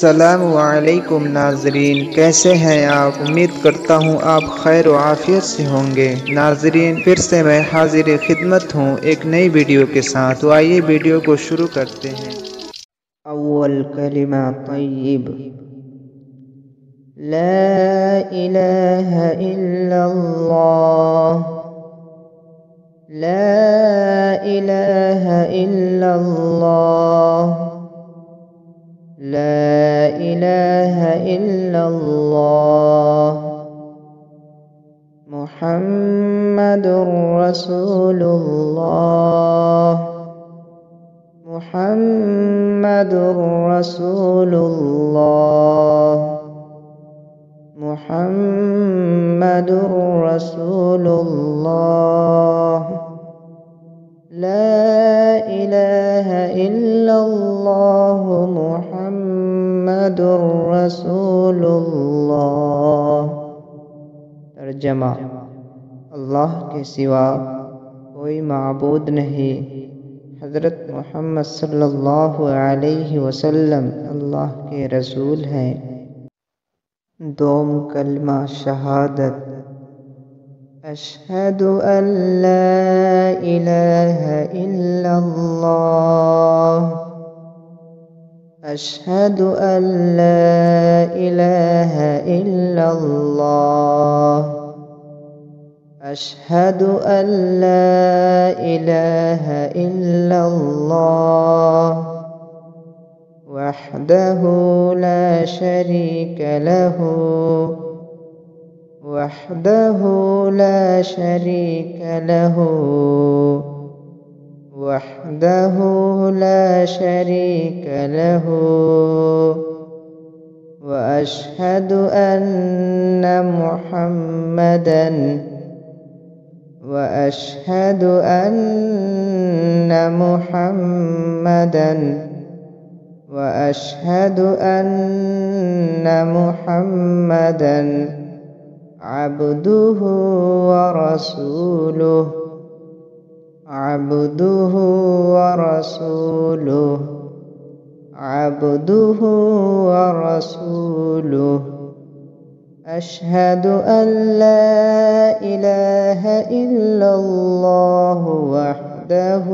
السلام علیکم ناظرین، کیسے ہیں آپ؟ امید کرتا ہوں آپ خیر و عافیت سے ہوں گے۔ ناظرین، پھر سے میں حاضر خدمت ہوں ایک نئی ویڈیو کے ساتھ۔ تو آئیے ویڈیو کو شروع کرتے ہیں۔ اول کلمہ طیب، لا الہ الا اللہ، لا الہ الا اللہ، لا الہ الا اللہ، محمد رسول اللہ، محمد رسول اللہ، محمد رسول اللہ، لا الہ الا اللہ، محمد رسول اللہ۔ ترجمہ: اللہ کے سوا کوئی معبود نہیں، حضرت محمد صلی اللہ علیہ وسلم اللہ کے رسول ہیں۔ دوم کلمہ شہادت، اشہد ان لا الہ الا اللہ، اشہد ان لا الہ الا اللہ، اشہد ان لا الہ الا اللہ، وحدہ لا شریک لہ، وحدہ لا شریک لہ، وحدہ لا شریک لہ، واشہد ان محمدا، واشہد ان محمدا، واشہد ان محمدا عبدہ ورسولہ، عبدہ ورسولہ، عبدہ ورسولہ، اشہد ان لا الہ الا اللہ وحدہ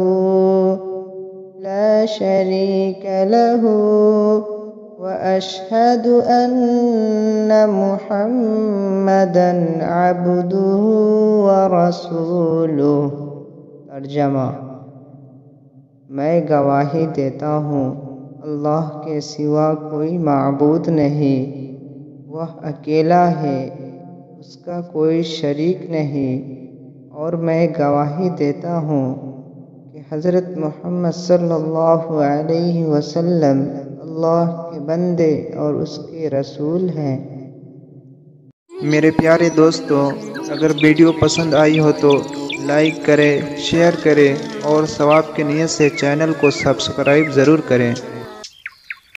لا شریک لہ، واشہد ان محمدا عبدہ ورسولہ۔ ترجمہ: میں گواہی دیتا ہوں اللہ کے سوا کوئی معبود نہیں، وہ اکیلا ہے، اس کا کوئی شریک نہیں، اور میں گواہی دیتا ہوں کہ حضرت محمد صلی اللہ علیہ وسلم اللہ کے بندے اور اس کے رسول ہیں۔ میرے پیارے دوستو، اگر ویڈیو پسند آئی ہو تو لائک کریں، شیئر کریں اور ثواب کی نیت سے چینل کو سبسکرائب ضرور کریں۔